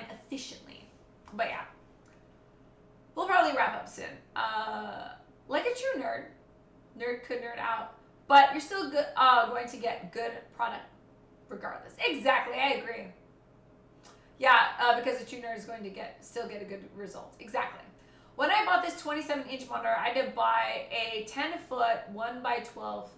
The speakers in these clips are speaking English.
time efficiently. But yeah, we'll probably wrap up soon. Like a true nerd could nerd out, but you're still good, going to get good product regardless. Exactly, I agree. Yeah, because a true nerd is going to still get a good result. Exactly. When I bought this 27-inch monitor, I had to buy a 10-foot 1x12.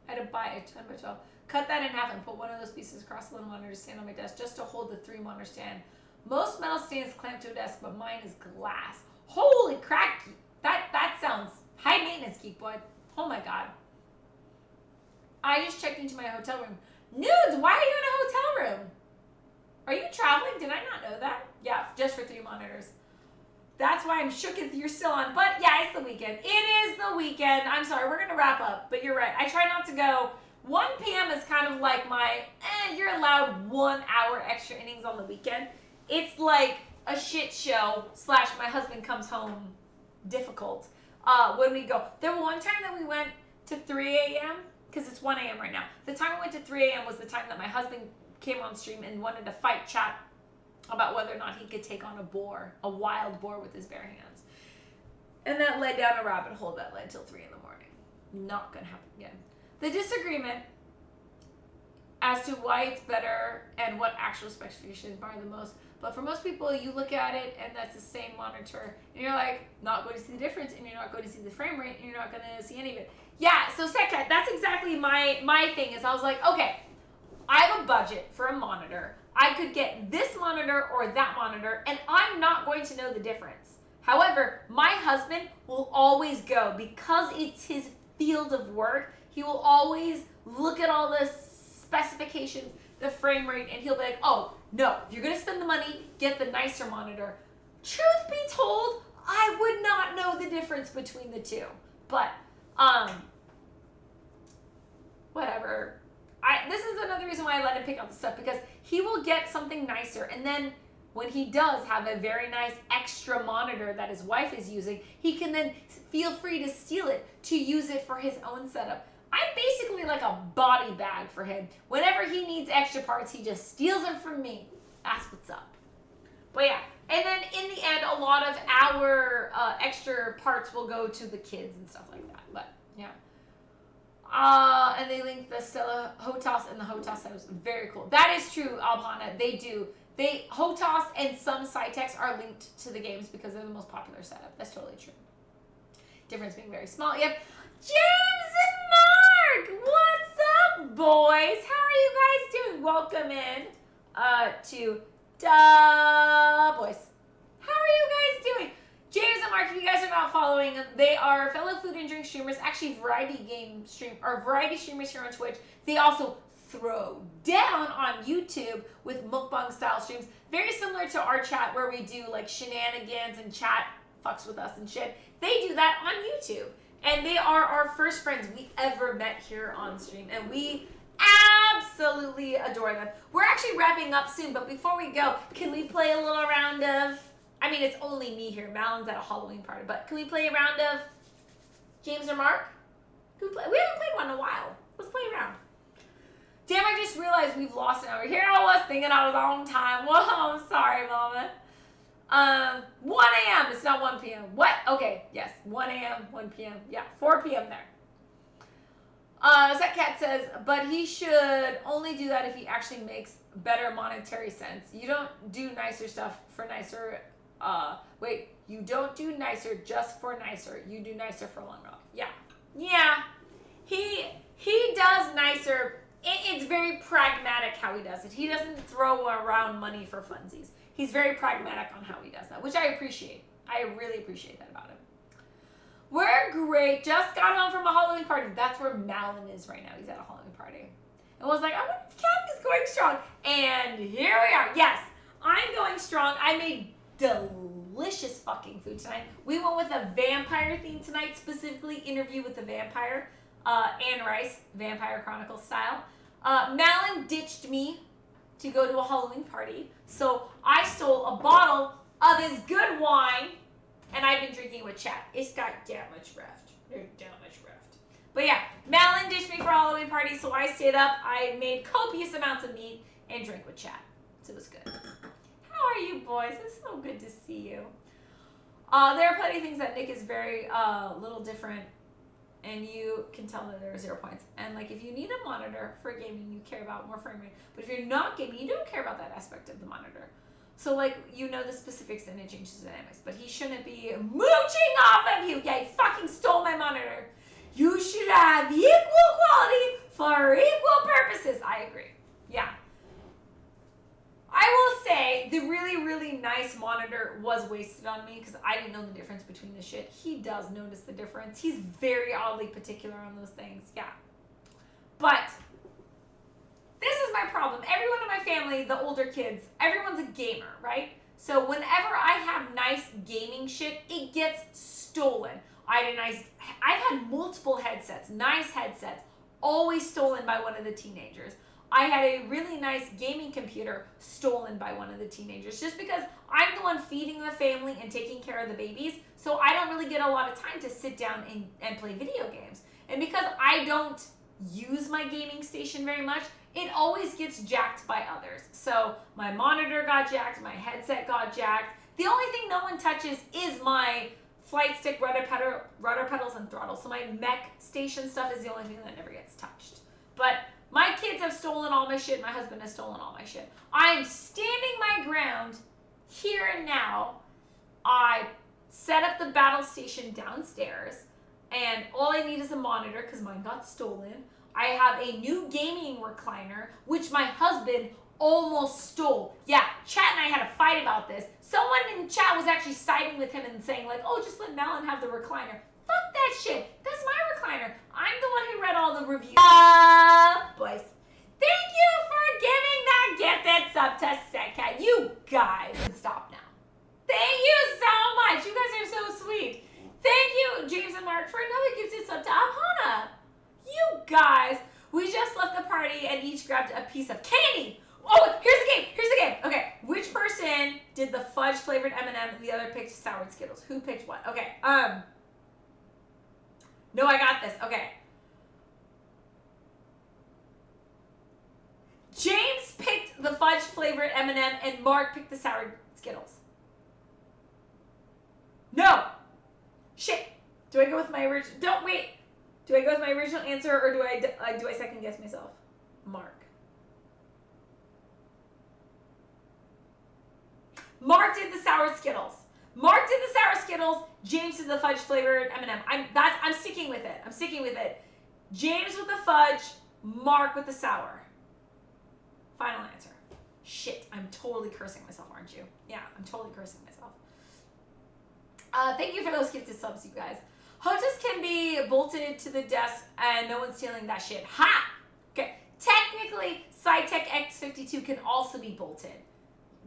I had to buy a 10x12. Cut that in half and put one of those pieces across the little monitor to stand on my desk just to hold the 3-monitor stand. Most metal stands clamp to a desk, but mine is glass. Holy crap! That sounds high maintenance, Geek Boy. Oh my god. I just checked into my hotel room. Nudes, why are you in a hotel room? Are you traveling? Did I not know that? Yeah, just for 3 monitors. That's why I'm shook if you're still on. But yeah, it's the weekend. It is the weekend. I'm sorry, we're going to wrap up. But you're right. I try not to go. 1 p.m. is kind of like my, you're allowed 1 hour extra innings on the weekend. It's like a shit show / my husband comes home difficult when we go. There was one time that we went to 3 a.m. because it's 1 a.m. right now. The time we went to 3 a.m. was the time that my husband came on stream and wanted to fight chat about whether or not he could take on a wild boar with his bare hands. And that led down a rabbit hole that led till 3 in the morning. Not gonna happen again. The disagreement as to why it's better and what actual specifications matter the most. But for most people, you look at it and that's the same monitor and you're like, not going to see the difference, and you're not going to see the frame rate, and you're not going to see any of it. Yeah, so Setcat, that's exactly my thing is I was like, okay, I have a budget for a monitor. I could get this monitor or that monitor, and I'm not going to know the difference. However, my husband will always go, because it's his field of work, he will always look at all the specifications, the frame rate, and he'll be like, oh, no, if you're going to spend the money, get the nicer monitor. Truth be told, I would not know the difference between the two. But, whatever. This is another reason why I let him pick out the stuff, because he will get something nicer, and then when he does have a very nice extra monitor that his wife is using, he can then feel free to steal it to use it for his own setup. I'm basically like a body bag for him. Whenever he needs extra parts, he just steals them from me. That's what's up. But yeah, and then in the end, a lot of our extra parts will go to the kids and stuff like that. But yeah. And they link the Stella HOTAS and the HOTAS setups. Very cool. That is true, Alpana. They do. HOTAS and some Cytex are linked to the games because they're the most popular setup. That's totally true. Difference being very small. Yep. James and Mark! What's up, boys? How are you guys doing? Welcome in to Da Boys. How are you guys doing? James and Mark, if you guys are not following, they are fellow food and drink streamers, actually variety streamers here on Twitch. They also throw down on YouTube with mukbang style streams, very similar to our chat where we do like shenanigans and chat fucks with us and shit. They do that on YouTube, and they are our first friends we ever met here on stream, and we absolutely adore them. We're actually wrapping up soon, but before we go, can we play a little round of, I mean, it's only me here. Malin's at a Halloween party, but can we play a round of James or Mark? We haven't played one in a while. Let's play a round. Damn, I just realized we've lost an hour. Here I was thinking I was on time. Whoa, I'm sorry, Mama. 1 a.m. It's not 1 p.m. What? Okay, yes. 1 a.m., 1 p.m. Yeah, 4 p.m. there. Zetcat says, but he should only do that if he actually makes better monetary sense. You don't do nicer stuff for nicer. You don't do nicer just for nicer. You do nicer for long run. Yeah. Yeah. He does nicer. It's very pragmatic how he does it. He doesn't throw around money for funsies. He's very pragmatic on how he does that, which I appreciate. I really appreciate that about him. We're great. Just got home from a Halloween party. That's where Malin is right now. He's at a Halloween party. And was like, I wonder if Kathy's going strong. And here we are. Yes, I'm going strong. I made delicious fucking food tonight. We went with a vampire theme tonight, specifically Interview with the Vampire. Anne Rice, Vampire Chronicles style. Malin ditched me to go to a Halloween party. So I stole a bottle of his good wine, and I've been drinking with chat. It's got that much left. There's that much left. But yeah, Malin ditched me for a Halloween party, so I stayed up. I made copious amounts of meat and drank with chat. So it was good. How are you, boys. It's so good to see you. There are plenty of things that Nick is very little different, and you can tell that there are 0 points. And like, if you need a monitor for gaming, you care about more frame rate. But if you're not gaming, you don't care about that aspect of the monitor. So like, you know the specifics and it changes the dynamics. But he shouldn't be mooching off of you. Yeah, he fucking stole my monitor. You should have equal quality for equal purposes. I agree. Yeah. I will say the really, really nice monitor was wasted on me because I didn't know the difference between the shit. He does notice the difference. He's very oddly particular on those things. Yeah. But this is my problem. Everyone in my family, the older kids, everyone's a gamer, right? So whenever I have nice gaming shit, it gets stolen. I've had multiple headsets, nice headsets, always stolen by one of the teenagers. I had a really nice gaming computer stolen by one of the teenagers just because I'm the one feeding the family and taking care of the babies, so I don't really get a lot of time to sit down and play video games. And because I don't use my gaming station very much, it always gets jacked by others. So my monitor got jacked, my headset got jacked. The only thing no one touches is my flight stick, rudder pedals, and throttle. So my mech station stuff is the only thing that never gets touched. But my kids have stolen all my shit. My husband has stolen all my shit. I'm standing my ground here and now. I set up the battle station downstairs, and all I need is a monitor because mine got stolen. I have a new gaming recliner, which my husband almost stole. Yeah, chat and I had a fight about this. Someone in chat was actually siding with him and saying like, oh, just let Malin have the recliner. Fuck that shit. That's my recliner. I'm the one who read all the reviews. Boys. Thank you for giving that gifted sub to Setcat. You guys can stop now. Thank you so much. You guys are so sweet. Thank you, James and Mark, for another gifted sub to Abhana. You guys, we just left the party and each grabbed a piece of candy. Oh, here's the game. Here's the game. Okay, which person did the fudge flavored M&M and the other picked sour Skittles? Who picked what? Okay, no, I got this. Okay. James picked the fudge flavored M&M and Mark picked the sour Skittles. No. Shit. Do I go with my original? Don't wait. Do I go with my original answer or do I second guess myself? Mark. Mark did the sour Skittles. Mark did the sour Skittles. James did the fudge flavored M&M. I'm sticking with it. I'm sticking with it. James with the fudge. Mark with the sour. Final answer. Shit, I'm totally cursing myself, aren't you? Yeah, I'm totally cursing myself. Thank you for those gifted subs, you guys. Hostess can be bolted to the desk and no one's stealing that shit. Ha! Okay, technically, SciTech X52 can also be bolted.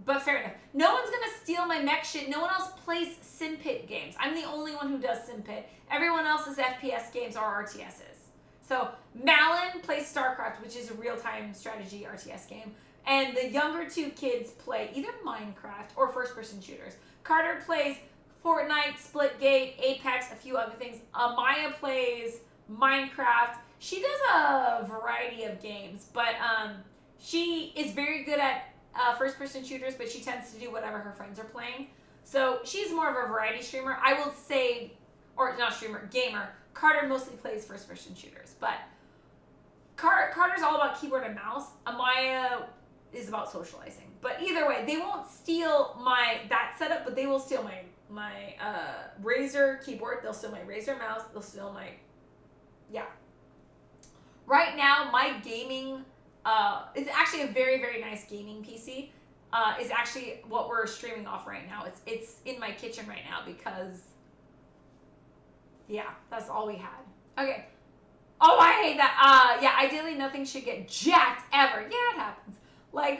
But fair enough. No one's gonna steal my mech shit. No one else plays SimPit games. I'm the only one who does SimPit. Everyone else is FPS games or RTSs. So Malin plays StarCraft, which is a real-time strategy RTS game. And the younger two kids play either Minecraft or first-person shooters. Carter plays Fortnite, Splitgate, Apex, a few other things. Maya plays Minecraft. She does a variety of games, but she is very good at first-person shooters, but she tends to do whatever her friends are playing. So she's more of a variety streamer. I will say, or not streamer, gamer. Carter mostly plays first-person shooters, but Carter's all about keyboard and mouse. Amaya is about socializing. But either way, they won't steal that setup, but they will steal my Razer keyboard. They'll steal my Razer mouse. They'll steal my, yeah. Right now, my gaming, it's actually a very, very nice gaming PC. Is actually what we're streaming off right now. It's in my kitchen right now because, yeah, that's all we had. Okay. Oh, I hate that. Yeah, ideally nothing should get jacked ever. Yeah, it happens. Like,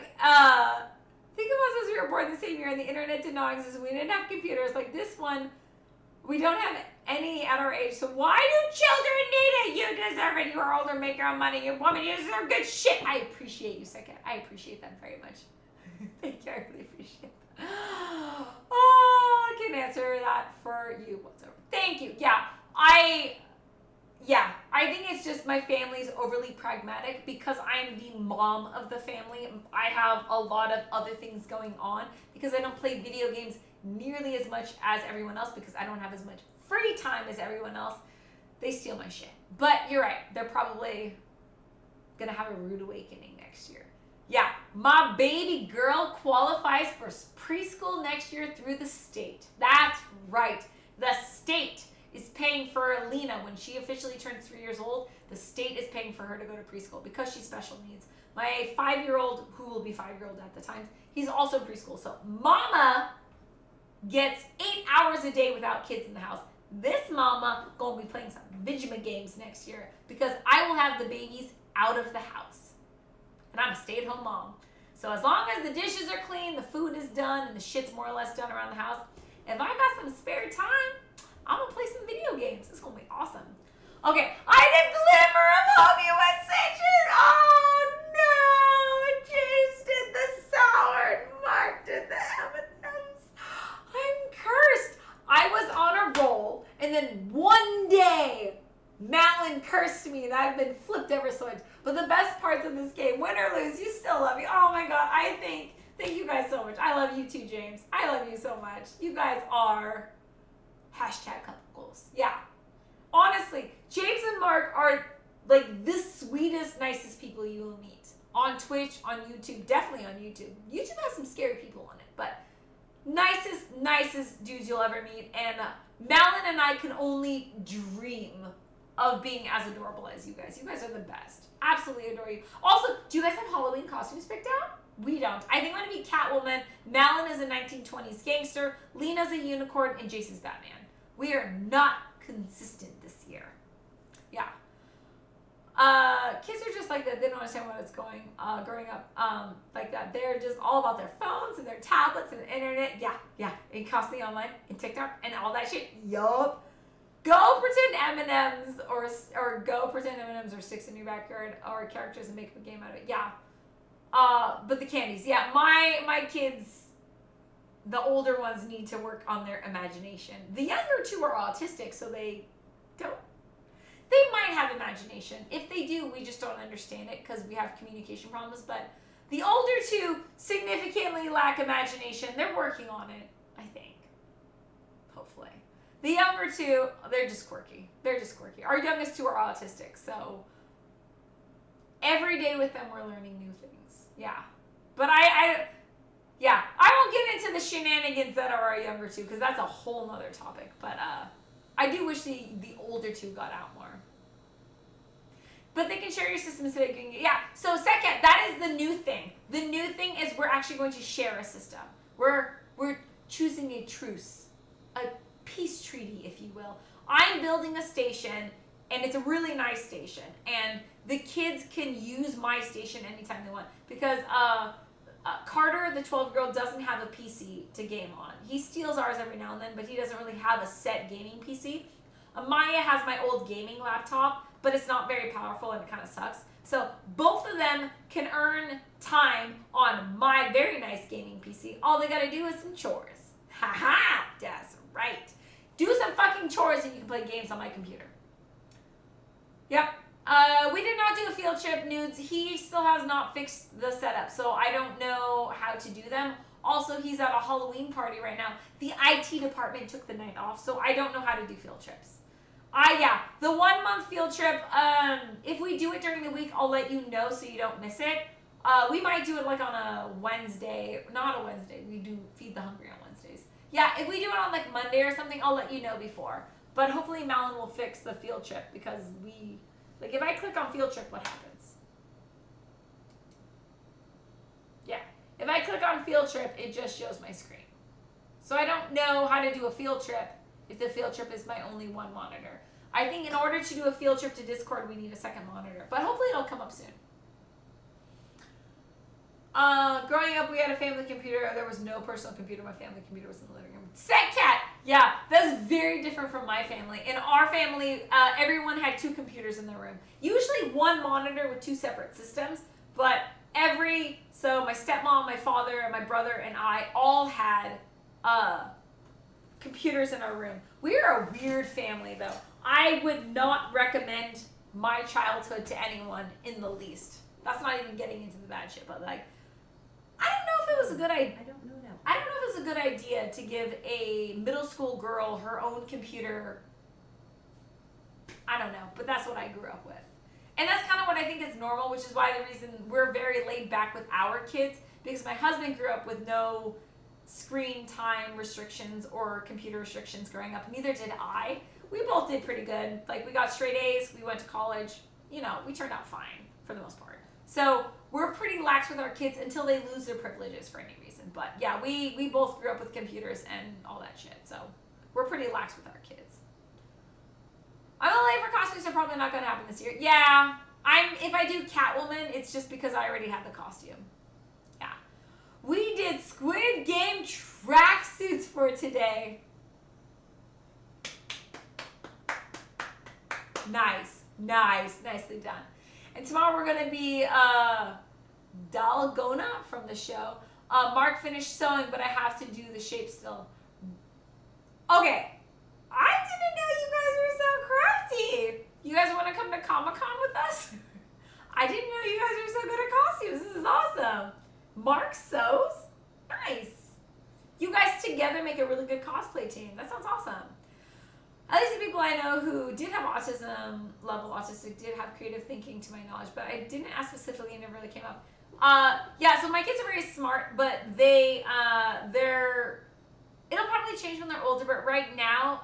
think of us as we were born the same year and the internet did not exist. We didn't have computers like this one. We don't have any at our age. So why do children need it? You deserve it. You are older, make your own money. You woman, you deserve good shit. I appreciate you, Second. I appreciate that very much. Thank you. I really appreciate that. Oh, I can answer that for you whatsoever. Thank you. Yeah, I think it's just my family is overly pragmatic, because I'm the mom of the family, I have a lot of other things going on, because I don't play video games nearly as much as everyone else, because I don't have as much free time as everyone else. They steal my shit. But you're right, they're probably gonna have a rude awakening next year. Yeah, my baby girl qualifies for preschool next year through the state. That's right. The state is paying for Lena when she officially turns 3 years old. The state is paying for her to go to preschool because she's special needs. My 5-year-old, who will be 5-year-old at the time, he's also in preschool. So mama gets 8 hours a day without kids in the house. This mama gonna be playing some Vigima games next year, because I will have the babies out of the house. And I'm a stay-at-home mom. So as long as the dishes are clean, the food is done, and the shit's more or less done around the house, if I got some spare time, I'm gonna play some video games. It's gonna be awesome. Okay, I did Glimmer of Hope You Went Citrus. Oh no! James did the sour and Mark did the M&Ms. I'm cursed. I was on a roll, and then one day, Malin cursed me, and I've been flipped ever so much. But the best parts of this game, win or lose, you still love me. Oh my God, thank you guys so much. I love you too, James. I love you so much. You guys are #couples. Yeah. Honestly, James and Mark are like the sweetest, nicest people you will meet. On Twitch, on YouTube, definitely on YouTube. YouTube has some scary people on it, but nicest dudes you'll ever meet. And Malin and I can only dream of being as adorable as you guys. You guys are the best. Absolutely adore you. Also, do you guys have Halloween costumes picked out? We don't. I think I'm going to be Catwoman. Malin is a 1920s gangster. Lena's a unicorn. And Jason's Batman. We are not consistent this year. Yeah. Kids are just like that. They don't understand what it's growing up like that. They're just all about their phones and their tablets and the internet. Yeah. And constantly online and TikTok and all that shit. Yup. Go pretend M&Ms or go pretend M&Ms or sticks in your backyard or characters and make a game out of it. Yeah. But the candies. Yeah, my kids, the older ones, need to work on their imagination. The younger two are autistic, so they might have imagination. If they do, we just don't understand it because we have communication problems. But the older two significantly lack imagination. They're working on it, I think. Hopefully. The younger two, they're just quirky. Our youngest two are autistic, so every day with them we're learning new things. Yeah. But I won't get into the shenanigans that are our younger two, because that's a whole nother topic. But I do wish the older two got out more. But they can share your system instead of getting it. Yeah. So second, that is the new thing. The new thing is we're actually going to share a system. We're choosing a truce, a peace treaty, if you will. I'm building a station, and it's a really nice station, and the kids can use my station anytime they want, because Carter, the 12-year-old, doesn't have a PC to game on. He steals ours every now and then, but he doesn't really have a set gaming PC. Maya has my old gaming laptop, but it's not very powerful and it kind of sucks. So both of them can earn time on my very nice gaming PC. All they gotta do is some chores. Haha, that's right. Do some fucking chores and you can play games on my computer. Yep. We did not do a field trip nudes. He still has not fixed the setup, so I don't know how to do them. Also, he's at a Halloween party right now. The IT department took the night off, so I don't know how to do field trips. The 1 month field trip, if we do it during the week, I'll let you know so you don't miss it. We might do it like on a Wednesday. Not a Wednesday. We do Feed the Hungry on Wednesdays. Yeah, if we do it on like Monday or something, I'll let you know before. But hopefully Malin will fix the field trip, because if I click on field trip, what happens? Yeah, if I click on field trip, it just shows my screen. So I don't know how to do a field trip if the field trip is my only one monitor. I think in order to do a field trip to Discord, we need a second monitor. But hopefully it'll come up soon. Growing up, we had a family computer. There was no personal computer. My family computer was in the living room. Set cat! Yeah, that's very different from my family. In our family, everyone had 2 computers in their room. Usually 1 monitor with 2 separate systems, but so my stepmom, my father, and my brother and I all had computers in our room. We're a weird family, though. I would not recommend my childhood to anyone in the least. That's not even getting into the bad shit, but like, I don't know if it was a good idea. I don't know that. I don't know if it was a good idea to give a middle school girl her own computer. I don't know, but that's what I grew up with. And that's kind of what I think is normal, which is why the reason we're very laid back with our kids, because my husband grew up with no screen time restrictions or computer restrictions growing up. Neither did I. We both did pretty good. Like, we got straight A's, we went to college, you know, we turned out fine for the most part. So we're pretty lax with our kids until they lose their privileges for any reason. But yeah, we both grew up with computers and all that shit. So we're pretty lax with our kids. I'm gonna late for costumes, so probably not gonna happen this year. Yeah, if I do Catwoman, it's just because I already have the costume. Yeah. We did Squid Game tracksuits for today. Nice, nicely done. And tomorrow we're gonna be Dalgona from the show. Mark finished sewing, but I have to do the shape still. Okay, I didn't know you guys were so crafty. You guys want to come to Comic-Con with us? I didn't know you guys were so good at costumes. This is awesome. Mark sews? Nice. You guys together make a really good cosplay team. That sounds awesome. At least the people I know who did have autism, level autistic, did have creative thinking to my knowledge, but I didn't ask specifically, and it never really came up. Yeah, so my kids are very smart, but they're, it'll probably change when they're older, but right now,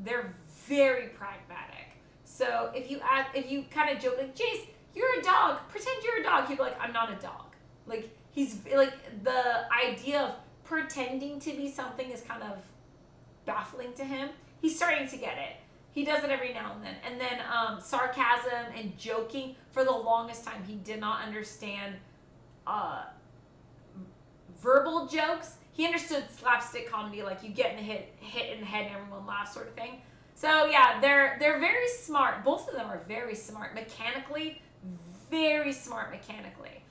they're very pragmatic. So if you kind of joke, like, Jace, you're a dog, pretend you're a dog, he'd be like, I'm not a dog. Like, he's, like, the idea of pretending to be something is kind of baffling to him. He's starting to get it. He does it every now and then. And then sarcasm and joking, for the longest time, he did not understand verbal jokes. He understood slapstick comedy, like you get in the hit in the head and everyone laughs sort of thing. So yeah, they're very smart. Both of them are very smart mechanically, very smart mechanically.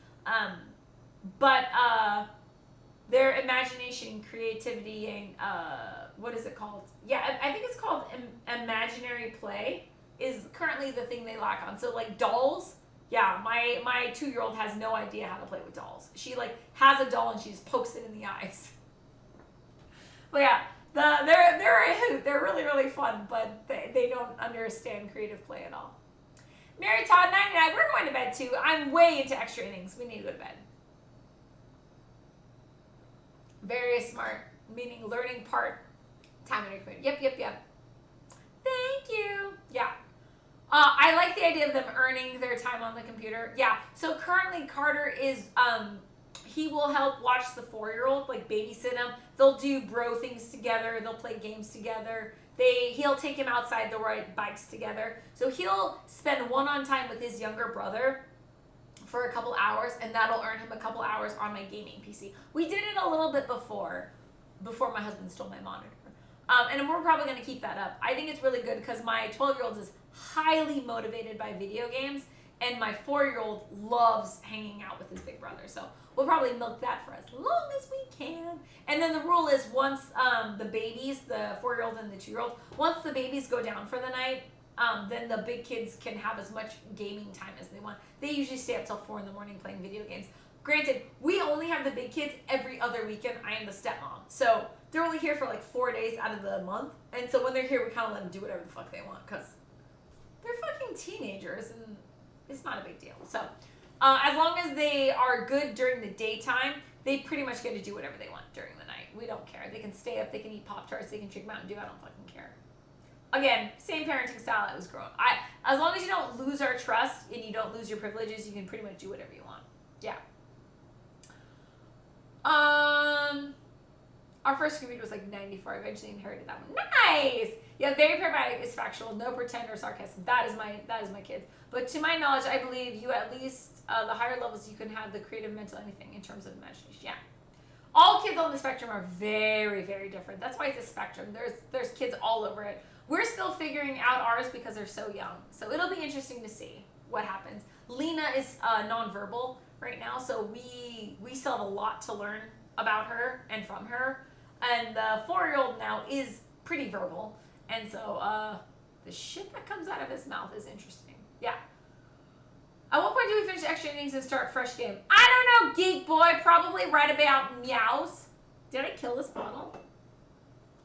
But their imagination, creativity, and what is it called? Yeah, I think it's called imaginary play is currently the thing they lack on. So like dolls, yeah, my 2-year-old has no idea how to play with dolls. She like has a doll and she just pokes it in the eyes. But yeah, they're a hoot. They're really, really fun, but they don't understand creative play at all. Mary Todd 99, we're going to bed too. I'm way into extra innings. We need to go to bed. Very smart, meaning learning part time in your community. Yep. Thank you. Yeah. I like the idea of them earning their time on the computer. Yeah. So currently Carter is, he will help watch the 4-year-old, like babysit him. They'll do bro things together. They'll play games together. He'll take him outside. They'll ride bikes together. So he'll spend one-on time with his younger brother for a couple hours, and that'll earn him a couple hours on my gaming PC. We did it a little bit before my husband stole my monitor. And we're probably going to keep that up. I think it's really good because my 12-year-old is highly motivated by video games, and my 4-year-old loves hanging out with his big brother. So we'll probably milk that for as long as we can. And then the rule is once the babies, the 4-year-old and the 2-year-old, once the babies go down for the night, then the big kids can have as much gaming time as they want. They usually stay up till 4 in the morning playing video games. Granted, we only have the big kids every other weekend. I am the stepmom. So they're only here for like 4 days out of the month. And so when they're here, we kind of let them do whatever the fuck they want because they're fucking teenagers and it's not a big deal. So as long as they are good during the daytime, they pretty much get to do whatever they want during the night. We don't care. They can stay up. They can eat Pop-Tarts. They can drink Mountain Dew. I don't fucking care. Again, same parenting style I was growing up. As long as you don't lose our trust and you don't lose your privileges, you can pretty much do whatever you want. Yeah. Our first computer was like 94. I eventually inherited that one. Nice! Yeah, very pragmatic is factual. No pretend or sarcasm. That is my kids. But to my knowledge, I believe you at least, the higher levels, you can have the creative, mental, anything in terms of imagination. Yeah. All kids on the spectrum are very, very different. That's why it's a spectrum. There's kids all over it. We're still figuring out ours because they're so young. So it'll be interesting to see what happens. Lena is nonverbal right now, so we still have a lot to learn about her and from her. And the 4-year-old now is pretty verbal. And so the shit that comes out of his mouth is interesting. Yeah. At what point do we finish extra innings and start fresh game? I don't know, Geek Boy. Probably right about meows. Did I kill this bottle?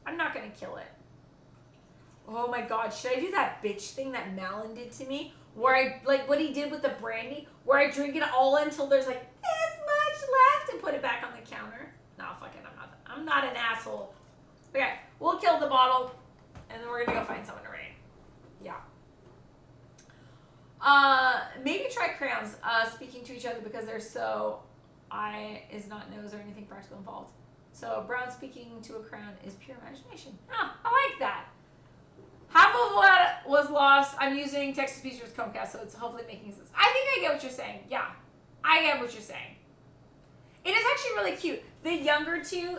I'm not going to kill it. Oh my god, should I do that bitch thing that Malin did to me? Where I, like what he did with the brandy, where I drink it all until there's like this much left and put it back on the counter? No, fuck it, I'm not an asshole. Okay, we'll kill the bottle, and then we're gonna go find someone to raid. Yeah. Maybe try crayons, speaking to each other because they're so, I is not nose or anything practical involved. So brown speaking to a crayon is pure imagination. Ah, I like that. Half of what was lost, I'm using text-to-speech with Chromecast, so it's hopefully making sense. I think I get what you're saying. Yeah, I get what you're saying. It is actually really cute. The younger two,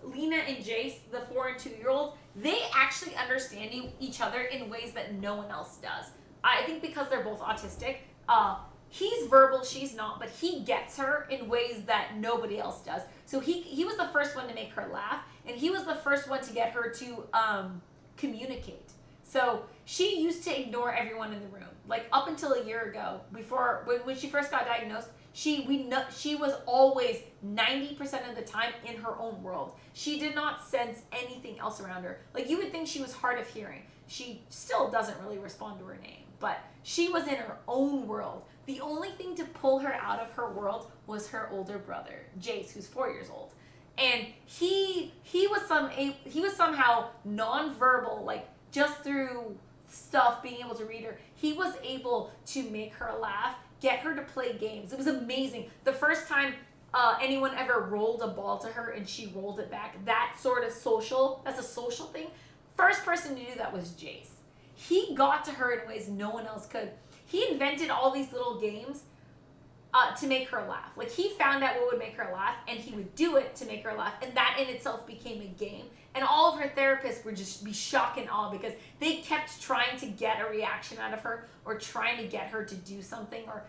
Lena and Jace, the 4 and 2-year-old, they actually understand each other in ways that no one else does. I think because they're both autistic, he's verbal, she's not, but he gets her in ways that nobody else does. So he was the first one to make her laugh, and he was the first one to get her to communicate. So she used to ignore everyone in the room. Like up until a year ago, before when she first got diagnosed, she was always 90% of the time in her own world. She did not sense anything else around her. Like you would think she was hard of hearing. She still doesn't really respond to her name, but she was in her own world. The only thing to pull her out of her world was her older brother, Jace, who's 4 years old. And he was somehow nonverbal, like just through stuff, being able to read her. He was able to make her laugh, get her to play games. It was amazing. The first time anyone ever rolled a ball to her and she rolled it back, that's a social thing. First person to do that was Jace. He got to her in ways no one else could. He invented all these little games to make her laugh. Like he found out what would make her laugh and he would do it to make her laugh, and that in itself became a game. And all of her therapists would just be shocked and awe because they kept trying to get a reaction out of her, or trying to get her to do something, or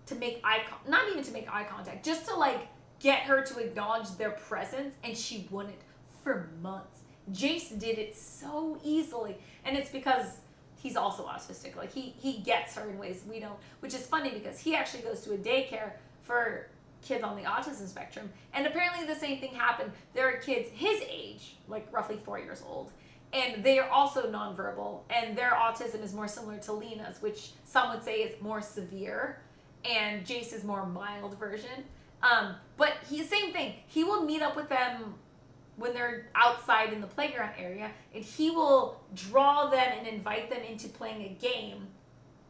to make not even to make eye contact, just to like get her to acknowledge their presence, and she wouldn't for months. Jace did it so easily, and it's because he's also autistic. Like he gets her in ways we don't, which is funny because he actually goes to a daycare for kids on the autism spectrum, and apparently the same thing happened. There are kids his age, like roughly 4 years old, and they are also nonverbal, and their autism is more similar to Lena's, which some would say is more severe, and Jace's more mild version. But same thing. He will meet up with them when they're outside in the playground area, and he will draw them and invite them into playing a game,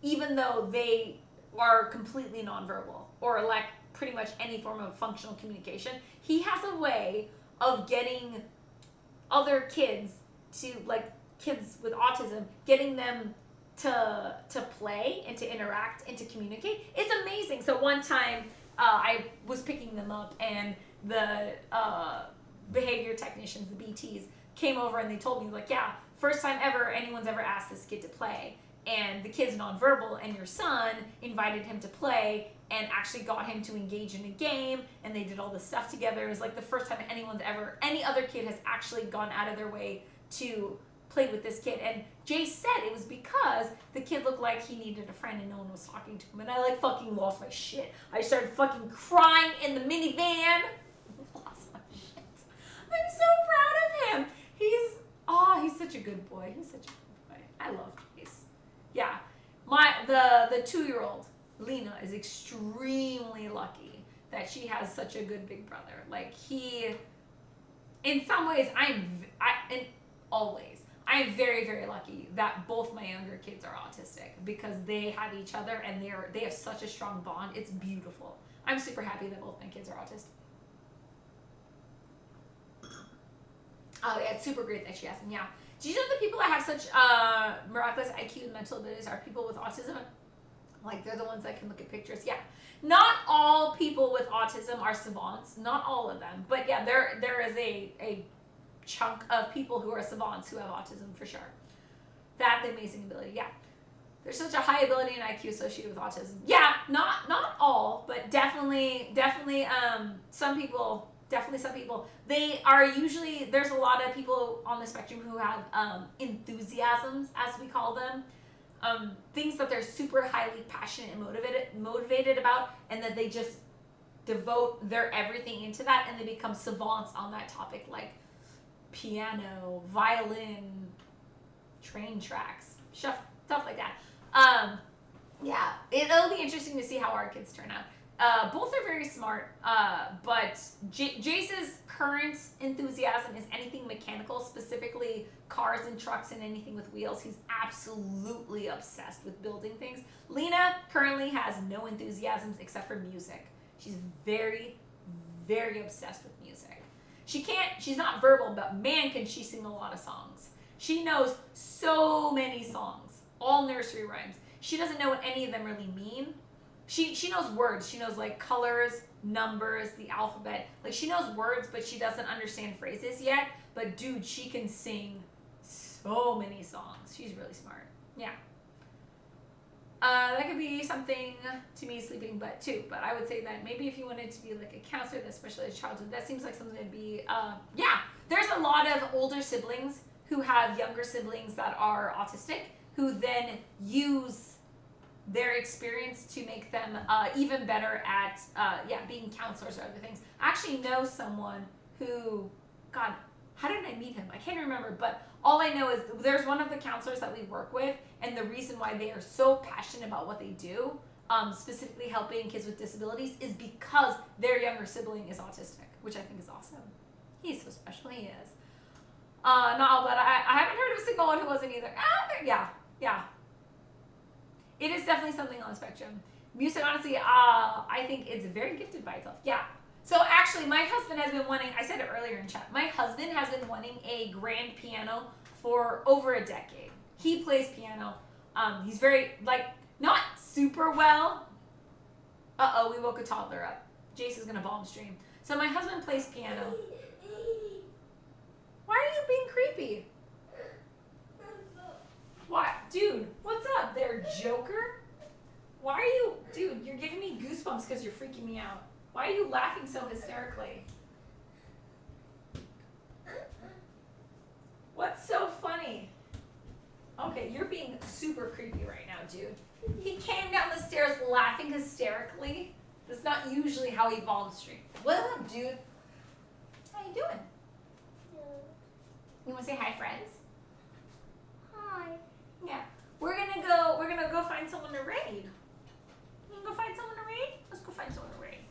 even though they are completely nonverbal or lack pretty much any form of functional communication. He has a way of getting other kids to, like kids with autism, getting them to play and to interact and to communicate. It's amazing. So one time I was picking them up, and the behavior technicians, the BTs, came over and they told me, like, yeah, first time ever anyone's ever asked this kid to play, and the kid's nonverbal, and your son invited him to play and actually got him to engage in a game, and they did all this stuff together. It was like the first time any other kid has actually gone out of their way to play with this kid. And Jay said it was because the kid looked like he needed a friend and no one was talking to him, and I like fucking lost my shit. I started fucking crying in the minivan. Lost my shit. I'm so proud of him. He's such a good boy. He's such a good boy. I love Jace. Yeah. The 2-year-old, Lena, is extremely lucky that she has such a good big brother. Like in some ways, I am very, very lucky that both my younger kids are autistic, because they have each other and they have such a strong bond. It's beautiful. I'm super happy that both my kids are autistic. Oh yeah, it's super great that she asked them. Yeah. Do you know that people that have such miraculous IQ and mental abilities are people with autism? Like, they're the ones that can look at pictures. Yeah. Not all people with autism are savants. Not all of them. But yeah, there is a chunk of people who are savants who have autism for sure. That the amazing ability. Yeah. There's such a high ability and IQ associated with autism. Yeah, not all, but definitely some people. Definitely some people. They are usually, there's a lot of people on the spectrum who have enthusiasms, as we call them. things that they're super highly passionate and motivated about, and that they just devote their everything into that, and they become savants on that topic, like piano, violin, train tracks, stuff like that. Yeah, it'll be interesting to see how our kids turn out. Both are very smart, but Jace's current enthusiasm is anything mechanical, specifically cars and trucks and anything with wheels. He's absolutely obsessed with building things. Lena currently has no enthusiasms except for music. She's very, very obsessed with music. She's not verbal, but man, can she sing a lot of songs. She knows so many songs, all nursery rhymes. She doesn't know what any of them really mean. She knows words. She knows like colors, numbers, the alphabet. Like she knows words, but she doesn't understand phrases yet. But dude, she can sing so many songs. She's really smart. Yeah. That could be something to me, sleeping but too. But I would say that maybe if you wanted to be like a counselor that specializes childhood, that seems like something that'd be, yeah. There's a lot of older siblings who have younger siblings that are autistic, who then use their experience to make them even better at being counselors or other things. I actually know someone who, God, how did I meet him? I can't remember, but all I know is there's one of the counselors that we work with, and the reason why they are so passionate about what they do, specifically helping kids with disabilities, is because their younger sibling is autistic, which I think is awesome. He's so special, he is. Not all, but I haven't heard of a single one who wasn't either. Yeah. It is definitely something on the spectrum. Music, honestly, I think it's very gifted by itself. Yeah. So actually, my husband has been wanting, I said it earlier in chat, my husband has been wanting a grand piano for over a decade. He plays piano. He's very, like, not super well. Uh-oh, we woke a toddler up. Jace is going to bomb stream. So my husband plays piano. Why are you being creepy? What? Dude, what's up there, Joker? Why are you... Dude, you're giving me goosebumps because you're freaking me out. Why are you laughing so hysterically? What's so funny? Okay, you're being super creepy right now, dude. He came down the stairs laughing hysterically. That's not usually how he bombs stream. What up, dude? How you doing? You want to say hi, friends? Hi. Yeah. We're gonna go find someone to raid. You can go find someone to raid? Let's go find someone to raid.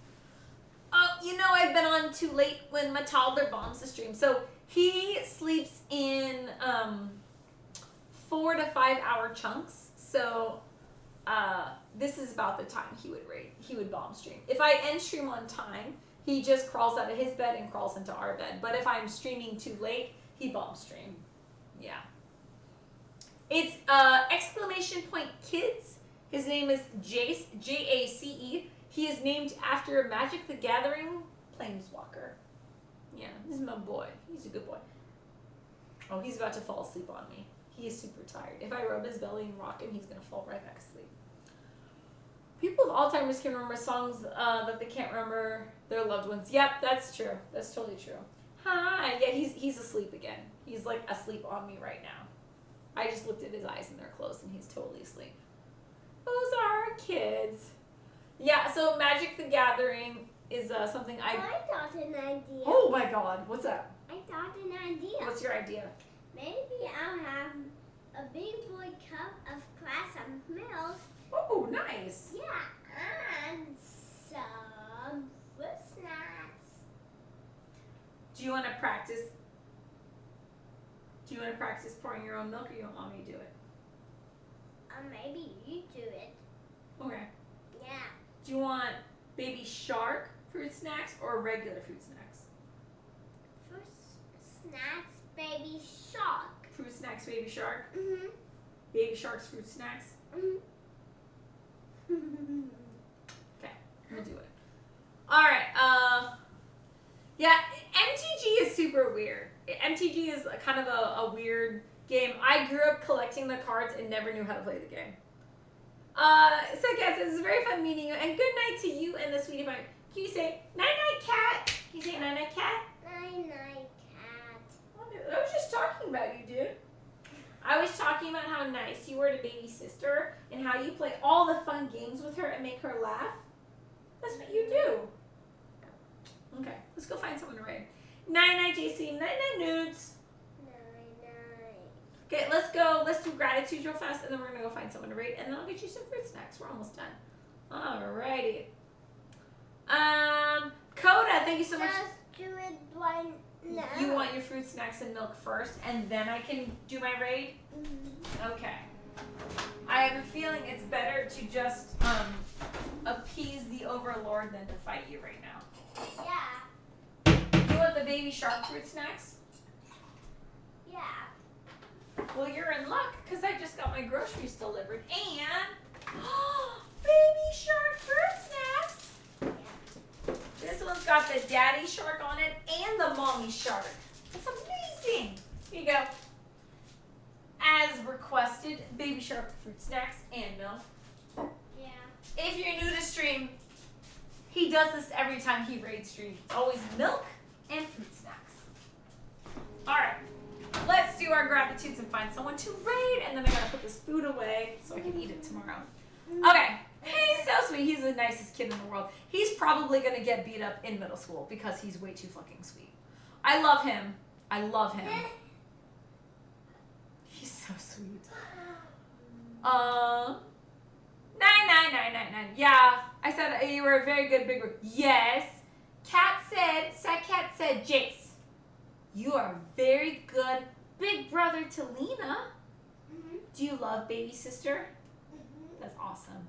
Oh, you know I've been on too late when my toddler bombs the stream. So he sleeps in 4 to 5 hour chunks. So this is about the time he would raid. He would bomb stream. If I end stream on time, he just crawls out of his bed and crawls into our bed. But if I'm streaming too late, he bomb stream. Yeah. It's !kids. His name is Jace, J-A-C-E. He is named after Magic the Gathering Planeswalker. Yeah, this is my boy. He's a good boy. Oh, he's about to fall asleep on me. He is super tired. If I rub his belly and rock him, he's going to fall right back asleep. People with Alzheimer's can remember songs that they can't remember their loved ones. Yep, that's true. That's totally true. Hi. Yeah, he's asleep again. He's like asleep on me right now. I just looked at his eyes and they're closed and he's totally asleep. Those are our kids. Yeah, so Magic the Gathering is something I thought an idea. Oh my God, what's up? I thought an idea. What's your idea? Maybe I'll have a big boy cup of glass of milk. Oh, nice. Yeah, and some fruit snacks. Do you want to practice? Do you want to practice pouring your own milk, or you don't want me to do it? Maybe you do it. Okay. Yeah. Do you want Baby Shark fruit snacks or regular fruit snacks? Fruit snacks, Baby Shark. Fruit snacks, Baby Shark. Mhm. Baby Shark's fruit snacks. Mhm. Okay, I'm gonna do it. All right. Yeah, MTG is super weird. MTG is kind of a weird game. I grew up collecting the cards and never knew how to play the game. So guys, this is very fun meeting you, and good night to you and the sweetie pie. Can you say night night cat? Can you say night night cat? Night night cat. I was just talking about you, dude. I was talking talking about how nice you were to baby sister and how you play all the fun games with her and make her laugh? That's what you do. Okay, let's go find someone to raid. Night-night, JC. Night-night, Nudes. Okay, let's go. Let's do gratitude real fast, and then we're going to go find someone to raid, and then I'll get you some fruit snacks. We're almost done. Alrighty. Coda, thank you so much. Just do it right now. You want your fruit snacks and milk first, and then I can do my raid? Mm-hmm. Okay. I have a feeling it's better to just appease the overlord than to fight you right now. Yeah. You want the baby shark fruit snacks? Yeah. Well, you're in luck because I just got my groceries delivered and baby shark fruit snacks. This one's got the daddy shark on it and the mommy shark. That's amazing. Here you go. As requested, baby shark fruit snacks and milk. Yeah. If you're new to stream, he does this every time he raids stream. It's always milk and fruit snacks. All right, let's do our gratitudes and find someone to raid, and then I gotta put this food away so I can eat it tomorrow. Okay, he's so sweet. He's the nicest kid in the world. He's probably gonna get beat up in middle school because he's way too fucking sweet. I love him. I love him. He's so sweet. 99999. Yeah, I said you were a very good big brother. Yes. Cat said, Jace, you are a very good big brother to Lena. Mm-hmm. Do you love baby sister? Mm-hmm. That's awesome.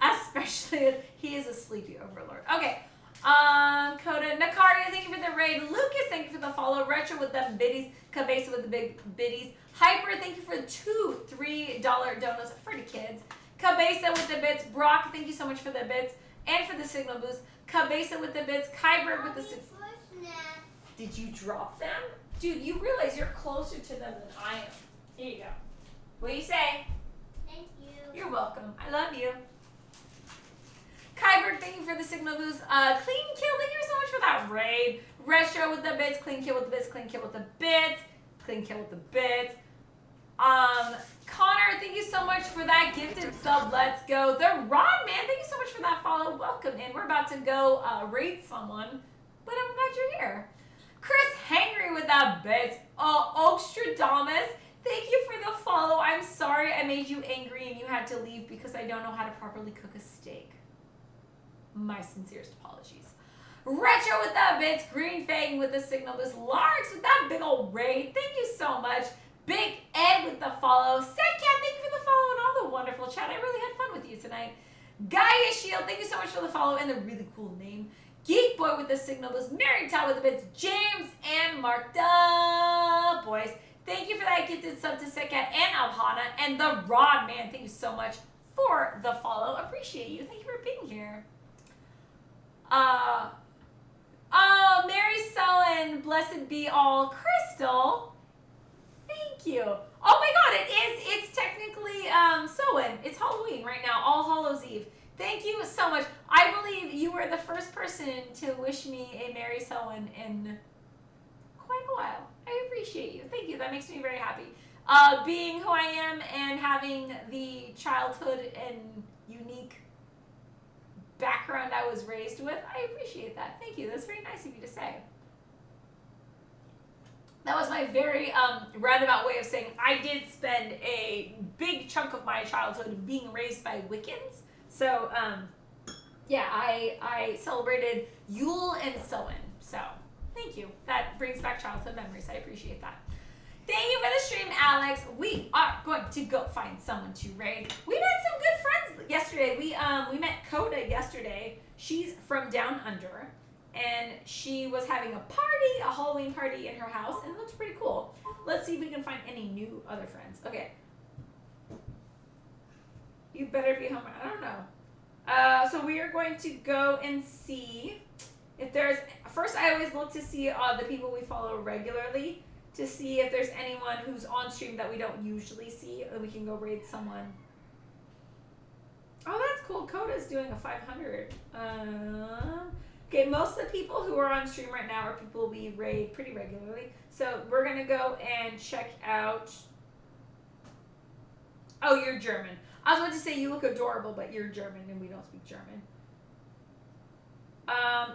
Especially if he is a sleepy overlord. Okay. Coda, Nakaria, thank you for the raid. Lucas, thank you for the follow. Retro with the biddies. Cabeza with the big biddies. Hyper, thank you for the two $3 donuts for the kids. Cabeza with the bits. Brock, thank you so much for the bits and for the signal boost. Cabeza with the bits. Kyberg with the. Did you drop them? Dude, you realize you're closer to them than I am. Here you go. What do you say? Thank you. You're welcome. I love you. Kyberg, thank you for the signal boost. Clean Kill, thank you so much for that raid. Retro with the bits. Clean Kill with the bits. Clean Kill with the bits. Clean Kill with the bits. Connor, thank you so much for that gifted sub. Let's go. The Rod Man, thank you so much for that follow. Welcome in. We're about to go raid someone, but I'm glad you're here. Chris Hangry with that bits. Oakstradamus, thank you for the follow. I'm sorry I made you angry and you had to leave because I don't know how to properly cook a steak. My sincerest apologies. Retro with that bits. Green Fang with the signal boost. Larks with that big old raid. Thank you so much. Big Ed with the follow. Setcat, thank you for the follow and all the wonderful chat. I really had fun with you tonight. Gaia Shield, thank you so much for the follow and the really cool name. Geek Boy with the signal boost. Mary Todd with the bits. James and Mark the boys. Thank you for that gifted sub to Setcat and Alhana. And the Rod Man, thank you so much for the follow. Appreciate you. Thank you for being here. Mary Sullen, blessed be all. Crystal, thank you. Oh my God, it's technically Sowen. It's Halloween right now, All Hallows Eve. Thank you so much. I believe you were the first person to wish me a Mary Sullen in quite a while. I appreciate you. Thank you. That makes me very happy. Being who I am and having the childhood and unique background I was raised with, I appreciate that. Thank you. That's very nice of you to say. That was my very roundabout way of saying I did spend a big chunk of my childhood being raised by Wiccans. So, yeah, I celebrated Yule and Samhain. So, thank you. That brings back childhood memories. I appreciate that. Thank you for the stream, Alex. We are going to go find someone to raid. We met some good friends yesterday. We met Coda yesterday. She's from Down Under, and she was having a party, a Halloween party in her house, and it looks pretty cool. Let's see if we can find any new other friends. Okay. You better be home. I don't know. So we are going to go and see if there's. First, I always look to see the people we follow regularly, to see if there's anyone who's on stream that we don't usually see, and we can go raid someone. Oh, that's cool. Coda's doing a 500. Okay, most of the people who are on stream right now are people we raid pretty regularly. So we're going to go and check out Oh, you're German. I was about to say you look adorable, but you're German and we don't speak German.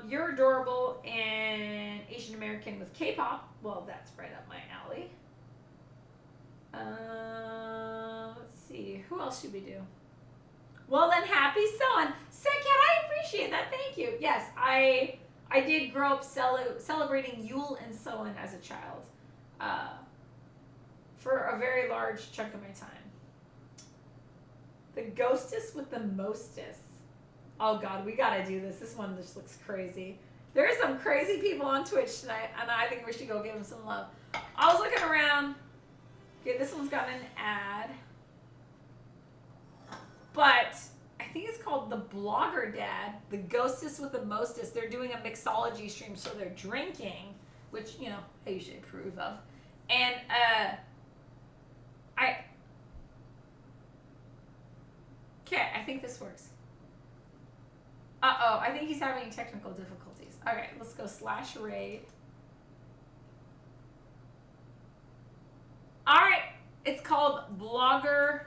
You're adorable and Asian American with K-pop. Well, that's right up my alley. Let's see. Who else should we do? Well, then happy sewing. Cat, I appreciate that. Thank you. Yes, I did grow up celebrating Yule and Samhain as a child. For a very large chunk of my time. The ghostess with the mostess. Oh God, we gotta do this. This one just looks crazy. There are some crazy people on Twitch tonight, and I think we should go give them some love. I was looking around. Okay, this one's got an ad. But I think it's called the Blogger Dad, the ghostess with the mostest. They're doing a mixology stream, so they're drinking, which, you know, I usually approve of. And I think this works. Uh-oh, I think he's having technical difficulties. Okay, let's go /raid. All right, it's called blogger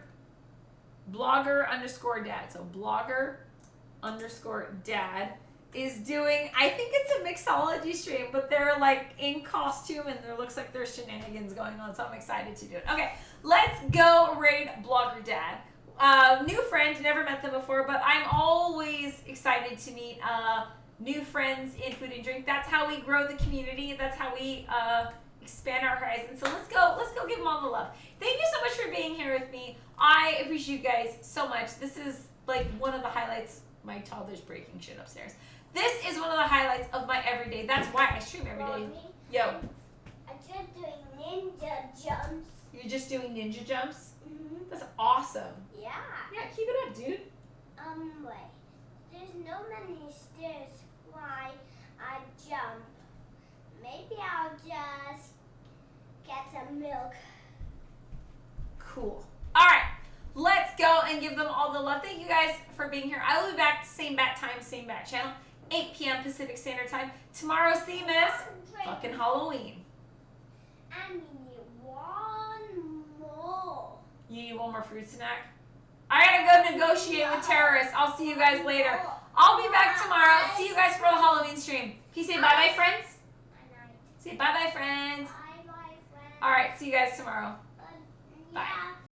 _ dad. So blogger _ dad is doing, I think it's a mixology stream, but they're like in costume and there looks like there's shenanigans going on, so I'm excited to do it. Okay, let's go raid blogger dad. New friend, never met them before, but I'm always excited to meet new friends in food and drink. That's how we grow the community. That's how we expand our horizons. So let's go give them all the love. Thank you so much for being here with me. I appreciate you guys so much. This is like one of the highlights. My toddler's breaking shit upstairs. This is one of the highlights of my everyday. That's why I stream every day. Mommy, Yo. I'm just doing ninja jumps. You're just doing ninja jumps? Mm-hmm. That's awesome. Yeah. Yeah, keep it up, dude. Wait. There's no many stairs why I jump. Maybe I'll just get some milk. Cool. All right. Let's go and give them all the love. Thank you guys for being here. I will be back same bat time, same bat channel, 8 p.m. Pacific Standard Time. Tomorrow's theme is fucking Halloween. And we need one more. You need one more fruit snack? I gotta go negotiate with terrorists. I'll see you guys later. I'll be back tomorrow. See you guys for the Halloween stream. Can you say bye-bye, friends? Say bye-bye, friends. Bye-bye, friends. All right, see you guys tomorrow. Bye. Yeah.